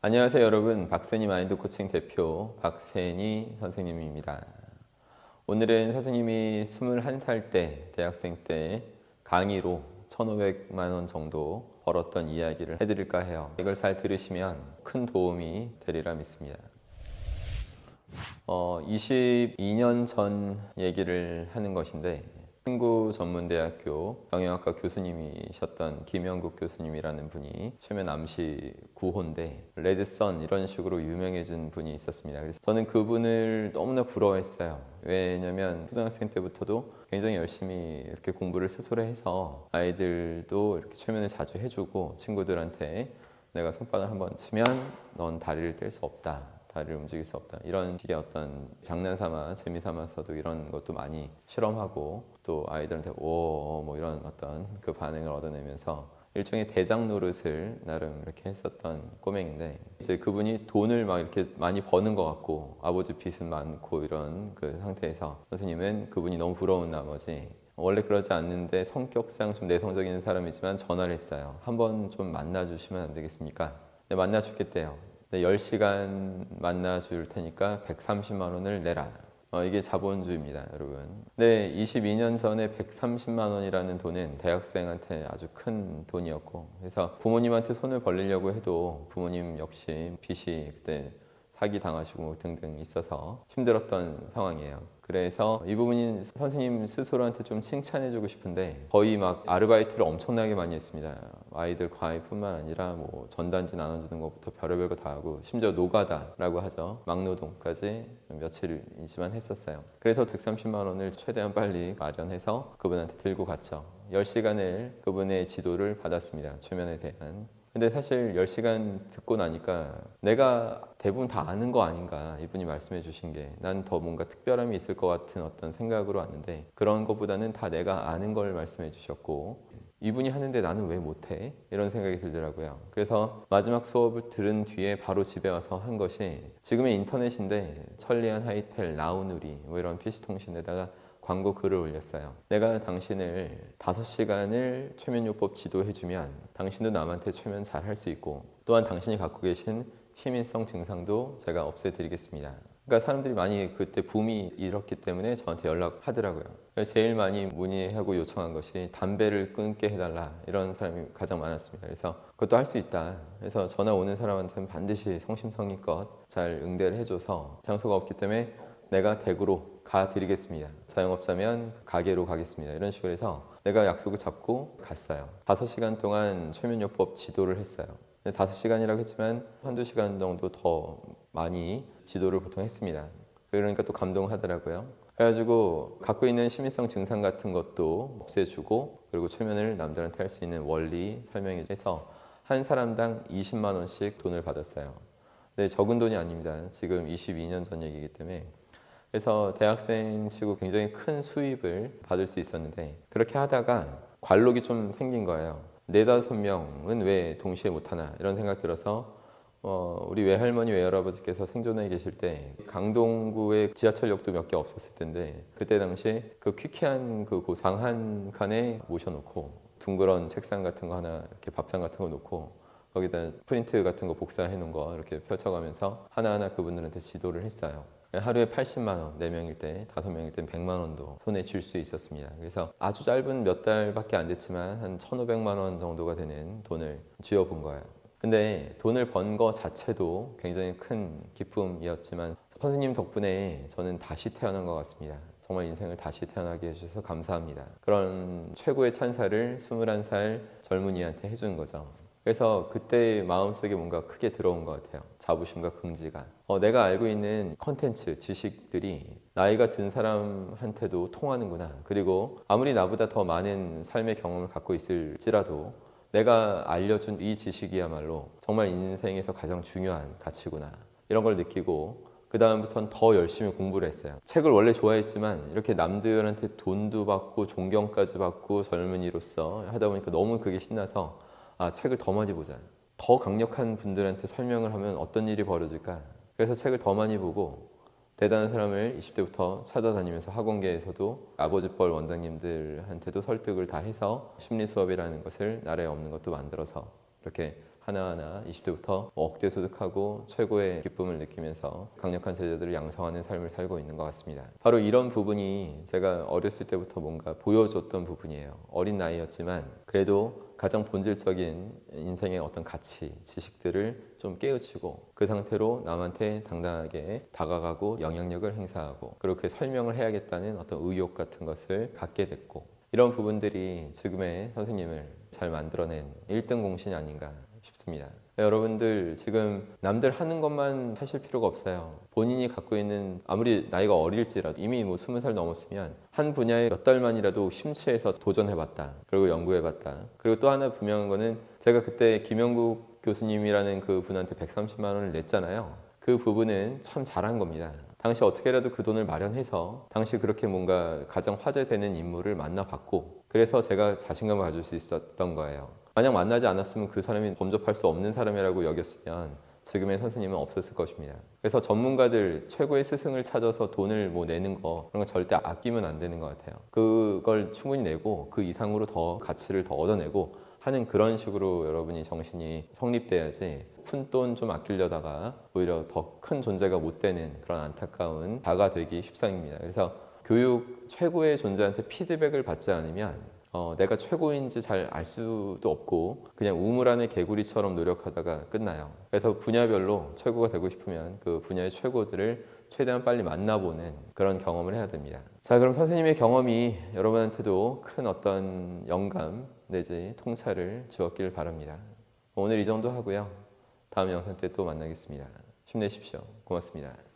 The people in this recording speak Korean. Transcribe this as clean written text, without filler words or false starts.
안녕하세요 여러분, 박세니 마인드 코칭 대표 박세니 선생님입니다. 오늘은 선생님이 21살 때 대학생 때 강의로 1,500만 원 정도 벌었던 이야기를 해드릴까 해요. 이걸 잘 들으시면 큰 도움이 되리라 믿습니다. 22년 전 얘기를 하는 것인데, 친구 전문대학교 경영학과 교수님이셨던 김영국 교수님이라는 분이 최면 암시 구호인데 레드선 이런 식으로 유명해진 분이 있었습니다. 그래서 저는 그분을 너무나 부러워했어요. 왜냐면 초등학생 때부터도 굉장히 열심히 이렇게 공부를 스스로 해서 아이들도 이렇게 최면을 자주 해주고, 친구들한테 내가 손바닥 한번 치면 넌 다리를 뗄 수 없다, 다리를 움직일 수 없다, 이런 식의 어떤 장난삼아 재미삼아서도 이런 것도 많이 실험하고, 또 아이들한테 오 뭐 이런 어떤 그 반응을 얻어내면서 일종의 대장 노릇을 나름 이렇게 했었던 꼬맹인데, 이제 그분이 돈을 막 이렇게 많이 버는 것 같고 아버지 빚은 많고 이런 그 상태에서 선생님은 그분이 너무 부러운 나머지, 원래 그러지 않는데 성격상 좀 내성적인 사람이지만 전화를 했어요. 한번 좀 만나주시면 안 되겠습니까? 네, 만나주겠대요. 10시간 만나줄 테니까 130만 원을 내라. 이게 자본주의입니다, 여러분. 네, 22년 전에 130만 원이라는 돈은 대학생한테 아주 큰 돈이었고, 그래서 부모님한테 손을 벌리려고 해도 부모님 역시 빚이 그때 사기 당하시고 등등 있어서 힘들었던 상황이에요. 그래서 이 부분이 선생님 스스로한테 좀 칭찬해주고 싶은데, 거의 막 아르바이트를 엄청나게 많이 했습니다. 아이들 과외뿐만 아니라 뭐 전단지 나눠주는 것부터 별의별 거 다 하고, 심지어 노가다라고 하죠. 막노동까지 며칠이지만 했었어요. 그래서 130만 원을 최대한 빨리 마련해서 그분한테 들고 갔죠. 10시간을 그분의 지도를 받았습니다. 최면에 대한. 근데 사실 10시간 듣고 나니까 내가 대부분 다 아는 거 아닌가, 이분이 말씀해 주신 게. 난 더 뭔가 특별함이 있을 것 같은 어떤 생각으로 왔는데, 그런 것보다는 다 내가 아는 걸 말씀해 주셨고, 이분이 하는데 나는 왜 못해? 이런 생각이 들더라고요. 그래서 마지막 수업을 들은 뒤에 바로 집에 와서 한 것이, 지금의 인터넷인데 천리안, 하이텔, 나우누리 뭐 이런 PC통신에다가 광고 글을 올렸어요. 내가 당신을 5시간을 최면요법 지도해주면 당신도 남한테 최면 잘 할 수 있고, 또한 당신이 갖고 계신 희민성 증상도 제가 없애드리겠습니다. 그러니까 사람들이 많이 그때 붐이 일었기 때문에 저한테 연락하더라고요. 제일 많이 문의하고 요청한 것이 담배를 끊게 해달라, 이런 사람이 가장 많았습니다. 그래서 그것도 할 수 있다. 그래서 전화 오는 사람한테는 반드시 성심성의껏 잘 응대를 해줘서, 장소가 없기 때문에 내가 대구로 가드리겠습니다. 자영업자면 가게로 가겠습니다. 이런 식으로 해서 내가 약속을 잡고 갔어요. 5시간 동안 최면요법 지도를 했어요. 5시간이라고 했지만 한두 시간 정도 더 많이 지도를 보통 했습니다. 그러니까 또 감동하더라고요. 그래가지고 갖고 있는 심미성 증상 같은 것도 없애주고, 그리고 최면을 남들한테 할 수 있는 원리 설명해서 한 사람당 20만 원씩 돈을 받았어요. 근데 적은 돈이 아닙니다. 지금 22년 전 얘기이기 때문에. 그래서 대학생 치고 굉장히 큰 수입을 받을 수 있었는데, 그렇게 하다가 관록이 좀 생긴 거예요. 4~5명은 왜 동시에 못하나, 이런 생각 들어서 우리 외할머니 외할아버지께서 생존해 계실 때 강동구에 지하철역도 몇 개 없었을 텐데, 그때 당시 그 퀴퀴한 그 고상 한 칸에 모셔놓고 둥그런 책상 같은 거 하나, 이렇게 밥상 같은 거 놓고 거기다 프린트 같은 거 복사해 놓은 거 이렇게 펼쳐가면서 하나하나 그분들한테 지도를 했어요. 하루에 80만 원, 4명일 때, 5명일 때 100만 원도 손에 쥘 수 있었습니다. 그래서 아주 짧은 몇 달밖에 안 됐지만 한 1,500만 원 정도가 되는 돈을 쥐어본 거예요. 근데 돈을 번 거 자체도 굉장히 큰 기쁨이었지만, 선생님 덕분에 저는 다시 태어난 것 같습니다. 정말 인생을 다시 태어나게 해주셔서 감사합니다. 그런 최고의 찬사를 21살 젊은이한테 해준 거죠. 그래서 그때 마음속에 뭔가 크게 들어온 것 같아요. 자부심과 긍지가. 내가 알고 있는 컨텐츠, 지식들이 나이가 든 사람한테도 통하는구나. 그리고 아무리 나보다 더 많은 삶의 경험을 갖고 있을지라도 내가 알려준 이 지식이야말로 정말 인생에서 가장 중요한 가치구나, 이런 걸 느끼고 그 다음부터는 더 열심히 공부를 했어요. 책을 원래 좋아했지만 이렇게 남들한테 돈도 받고 존경까지 받고 젊은이로서 하다 보니까 너무 그게 신나서, 책을 더 많이 보자, 더 강력한 분들한테 설명을 하면 어떤 일이 벌어질까, 그래서 책을 더 많이 보고 대단한 사람을 20대부터 찾아다니면서 학원계에서도 아버지뻘 원장님들한테도 설득을 다 해서 심리 수업이라는 것을 나라에 없는 것도 만들어서 이렇게 하나하나 20대부터 억대 소득하고 최고의 기쁨을 느끼면서 강력한 제자들을 양성하는 삶을 살고 있는 것 같습니다. 바로 이런 부분이 제가 어렸을 때부터 뭔가 보여줬던 부분이에요. 어린 나이였지만 그래도 가장 본질적인 인생의 어떤 가치, 지식들을 좀 깨우치고 그 상태로 남한테 당당하게 다가가고 영향력을 행사하고 그렇게 설명을 해야겠다는 어떤 의욕 같은 것을 갖게 됐고 이런 부분들이 지금의 선생님을 잘 만들어낸 1등 공신이 아닌가 싶습니다. 여러분들 지금 남들 하는 것만 하실 필요가 없어요. 본인이 갖고 있는 아무리 나이가 어릴지라도 이미 뭐 20살 넘었으면 한 분야에 몇 달만이라도 심취해서 도전해봤다. 그리고 연구해봤다. 그리고 또 하나 분명한 거는 제가 그때 김영국 교수님이라는 그 분한테 130만 원을 냈잖아요. 그 부분은 참 잘한 겁니다. 당시 어떻게라도 그 돈을 마련해서 당시 그렇게 뭔가 가장 화제되는 인물을 만나봤고 그래서 제가 자신감을 가질 수 있었던 거예요. 만약 만나지 않았으면 그 사람이 범접할 수 없는 사람이라고 여겼으면 지금의 선생님은 없었을 것입니다. 그래서 전문가들 최고의 스승을 찾아서 돈을 뭐 내는 거 그런 거 절대 아끼면 안 되는 것 같아요. 그걸 충분히 내고 그 이상으로 더 가치를 더 얻어내고 하는 그런 식으로 여러분이 정신이 성립돼야지 푼돈 좀 아끼려다가 오히려 더 큰 존재가 못 되는 그런 안타까운 자가 되기 십상입니다. 그래서 교육 최고의 존재한테 피드백을 받지 않으면 내가 최고인지 잘 알 수도 없고 그냥 우물 안의 개구리처럼 노력하다가 끝나요. 그래서 분야별로 최고가 되고 싶으면 그 분야의 최고들을 최대한 빨리 만나보는 그런 경험을 해야 됩니다. 자, 그럼 선생님의 경험이 여러분한테도 큰 어떤 영감 내지 통찰을 주었길 바랍니다. 오늘 이 정도 하고요. 다음 영상 때 또 만나겠습니다. 힘내십시오. 고맙습니다.